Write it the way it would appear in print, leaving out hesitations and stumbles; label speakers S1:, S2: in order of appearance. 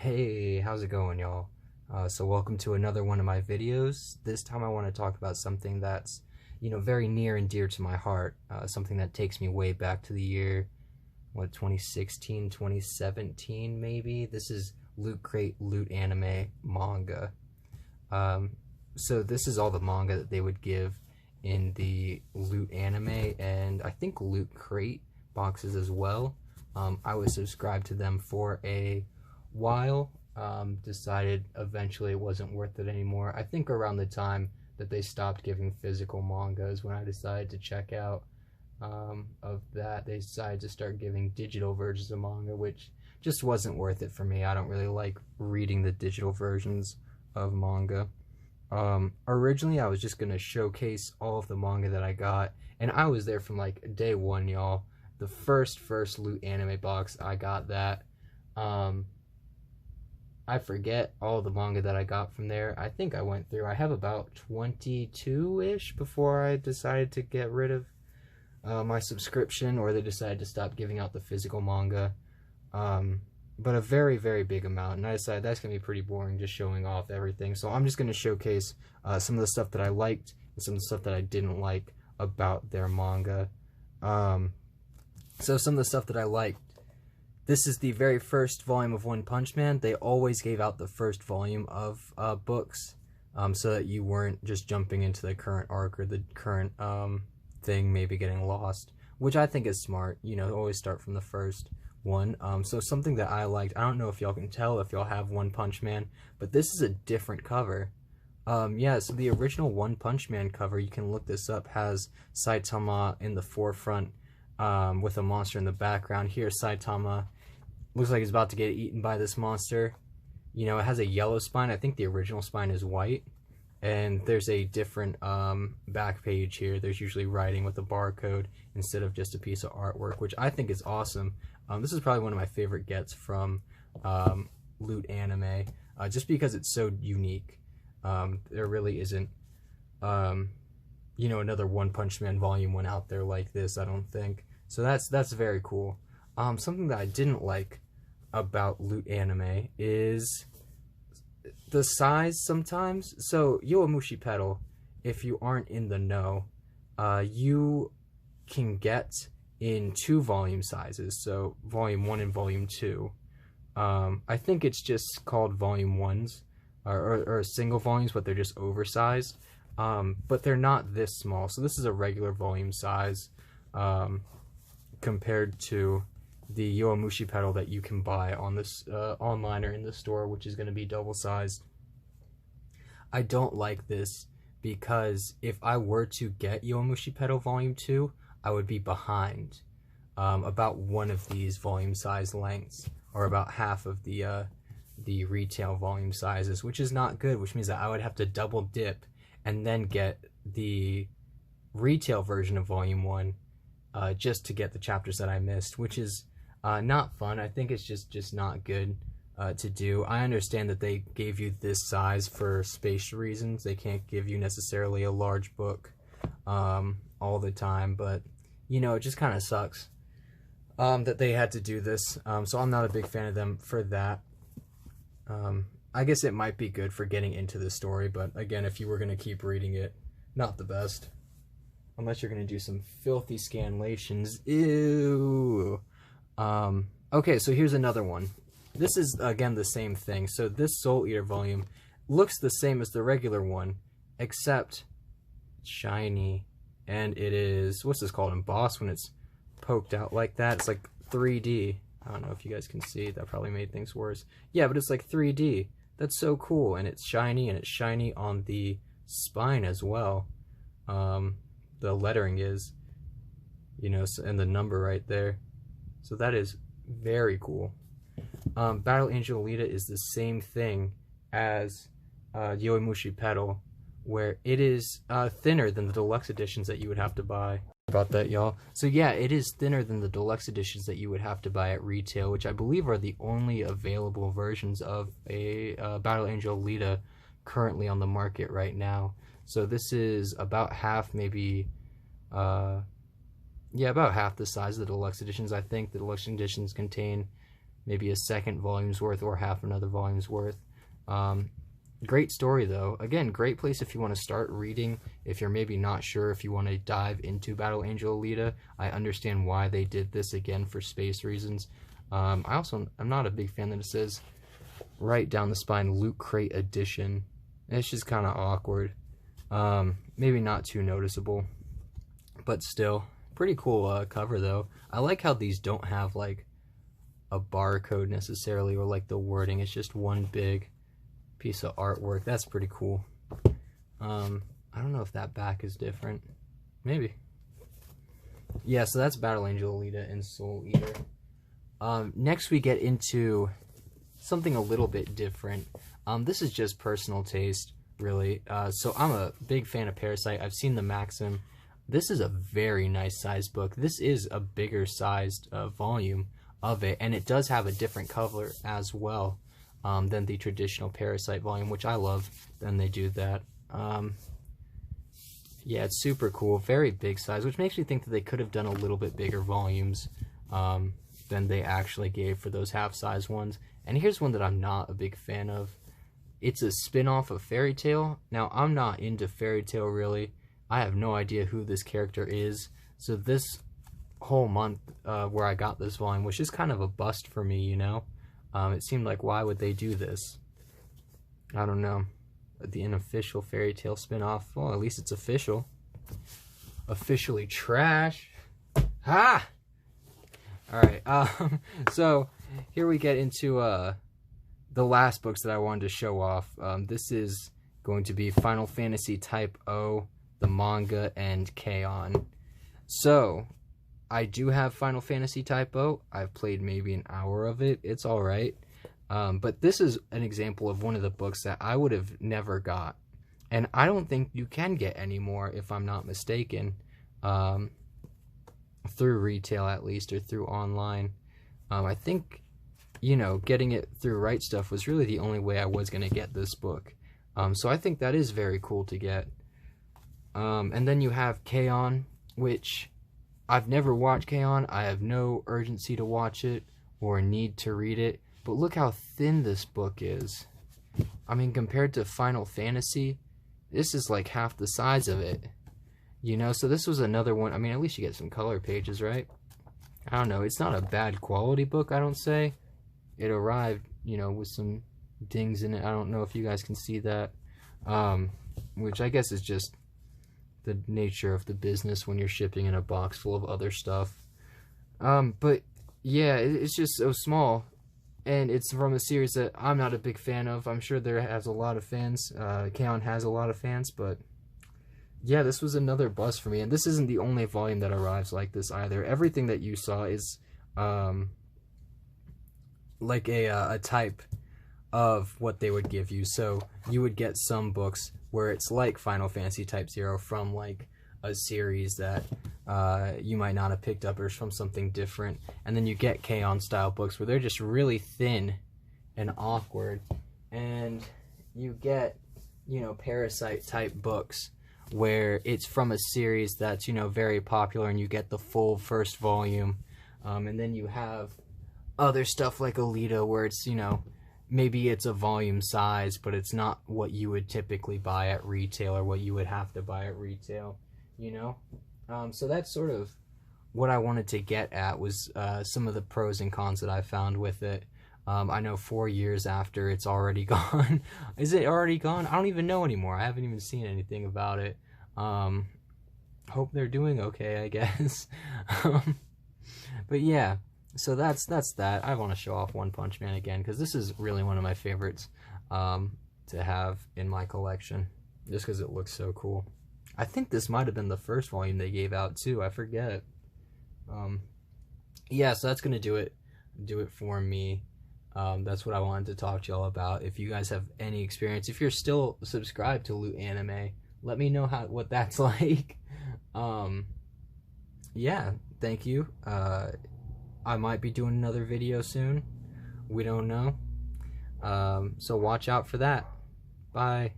S1: Hey, how's it going, y'all? So welcome to another one of my videos. This time I want to talk about something that's, very near and dear to my heart. Something that takes me way back to the year, 2016, 2017, maybe? This is Loot Crate, Loot Anime manga. So this is all the manga that they would give in the Loot Anime and I think Loot Crate boxes as well. I was subscribed to them for a while, decided eventually it wasn't worth it anymore. I think around the time that they stopped giving physical manga is when I decided to check out of that. They decided to start giving digital versions of manga, which just wasn't worth it for me. I don't really like reading the digital versions of manga. Originally I was just gonna showcase all of the manga that I got, and I was there from like day one, y'all. The first Loot Anime box, I got that. I forget all the manga that I got from there. I think I went through, I have about 22-ish before I decided to get rid of my subscription, or they decided to stop giving out the physical manga. But a very, very big amount, and I decided that's going to be pretty boring just showing off everything. So I'm just going to showcase some of the stuff that I liked and some of the stuff that I didn't like about their manga. So some of the stuff that I liked. This is the very first volume of One Punch Man. They always gave out the first volume of books so that you weren't just jumping into the current arc or the current thing, maybe getting lost, which I think is smart. Always start from the first one. So something that I liked, I don't know if y'all can tell if y'all have One Punch Man, but this is a different cover. Yeah, so the original One Punch Man cover, you can look this up, has Saitama in the forefront with a monster in the background. Here, Saitama looks like he's about to get eaten by this monster. It has a yellow spine. I think the original spine is white. And there's a different back page here. There's usually writing with a barcode instead of just a piece of artwork, which I think is awesome. This is probably one of my favorite gets from Loot Anime, just because it's so unique. There really isn't, another One Punch Man Volume 1 out there like this, I don't think. So that's very cool. Something that I didn't like about Loot Anime is the size sometimes. So Yowamushi Pedal, if you aren't in the know, you can get in 2 volume sizes, so volume 1 and volume 2. I think it's just called volume 1s, or single volumes, but they're just oversized. But they're not this small, so this is a regular volume size compared to the Yowamushi pedal that you can buy on this online or in the store, which is going to be double sized. I don't like this because if I were to get Yowamushi pedal volume 2, I would be behind about one of these volume size lengths, or about half of the retail volume sizes, which is not good, which means that I would have to double dip and then get the retail version of volume 1 just to get the chapters that I missed, which is not fun. I think it's just not good to do. I understand that they gave you this size for space reasons. They can't give you necessarily a large book all the time, but it just kind of sucks that they had to do this. So I'm not a big fan of them for that. I guess it might be good for getting into the story, but again, if you were going to keep reading it, not the best. Unless you're going to do some filthy scanlations. Ew. Okay, so here's another one. This is, again, the same thing. So this Soul Eater volume looks the same as the regular one, except it's shiny, and it is, what's this called, embossed when it's poked out like that? It's like 3D. I don't know if you guys can see. That probably made things worse. Yeah, but it's like 3D. That's so cool, and it's shiny on the spine as well. The lettering is, and the number right there. So that is very cool. Battle Angel Alita is the same thing as Yowamushi Pedal, where it is thinner than the deluxe editions that you would have to buy. About that, y'all. So yeah, it is thinner than the deluxe editions that you would have to buy at retail, which I believe are the only available versions of a Battle Angel Alita currently on the market right now. So this is about half, maybe, yeah, about half the size of the deluxe editions. I think the deluxe editions contain maybe a second volume's worth or half another volume's worth. Great story though. Again, great place if you want to start reading. If you're maybe not sure if you want to dive into Battle Angel Alita, I understand why they did this, again for space reasons. I'm not a big fan that it says right down the spine Loot Crate Edition. It's just kind of awkward. Maybe not too noticeable, but still pretty cool cover though. I like how these don't have like a barcode necessarily or like the wording. It's just one big piece of artwork. That's pretty cool. I don't know if that back is different. Maybe. Yeah, so that's Battle Angel Alita and Soul Eater. Next we get into something a little bit different. This is just personal taste, really. So I'm a big fan of Parasite. I've seen the Maxim. This is a very nice sized book. This is a bigger sized volume of it, and it does have a different cover as well than the traditional Parasite volume, which I love. Then they do that. Yeah, it's super cool. Very big size, which makes me think that they could have done a little bit bigger volumes than they actually gave for those half-size ones. And here's one that I'm not a big fan of. It's a spin-off of Fairy Tail. Now, I'm not into Fairy Tail, really. I have no idea who this character is. So this whole month where I got this volume was just kind of a bust for me, you know? It seemed like, why would they do this? I don't know. The unofficial Fairy Tail spin-off. Well, at least it's official. Officially trash. Ha! Alright, so here we get into the last books that I wanted to show off. This is going to be Final Fantasy Type O, the manga, and K-On! So, I do have Final Fantasy Type O. I've played maybe an hour of it. It's alright. But this is an example of one of the books that I would have never got. And I don't think you can get anymore, if I'm not mistaken. Through retail, at least, or through online. I think, you know, getting it through Right Stuff was really the only way I was going to get this book. So I think that is very cool to get. And then you have K-On!, which I've never watched K-On!. I have no urgency to watch it or need to read it. But look how thin this book is. I mean, compared to Final Fantasy, this is like half the size of it. You know, so this was another one. I mean, at least you get some color pages, right? I don't know. It's not a bad quality book, I don't say. It arrived, you know, with some dings in it. I don't know if you guys can see that. Which I guess is just the nature of the business when you're shipping in a box full of other stuff. But, yeah, it's just so small. And it's from a series that I'm not a big fan of. I'm sure there has a lot of fans. K-On! Has a lot of fans, but yeah, this was another bust for me. And this isn't the only volume that arrives like this either. Everything that you saw is like a type of what they would give you. So you would get some books where it's like Final Fantasy Type 0 from like a series that you might not have picked up, or from something different. And then you get K-On! Style books where they're just really thin and awkward. And you get, you know, Parasite type books where it's from a series that's, you know, very popular, and you get the full first volume. And then you have other stuff like Alita where it's, you know, maybe it's a volume size, but it's not what you would typically buy at retail or what you would have to buy at retail, you know? So that's sort of what I wanted to get at, was some of the pros and cons that I found with it. I know 4 years after, it's already gone. Is it already gone? I don't even know anymore. I haven't even seen anything about it. Hope they're doing okay, I guess. But yeah, so that's that. I want to show off One Punch Man again, because this is really one of my favorites to have in my collection, just because it looks so cool. I think this might have been the first volume they gave out too. I forget. Yeah, so that's gonna do it for me. That's what I wanted to talk to y'all about. If you guys have any experience, if you're still subscribed to Loot Anime, let me know what that's like. Yeah, thank you. I might be doing another video soon. We don't know. So watch out for that. Bye.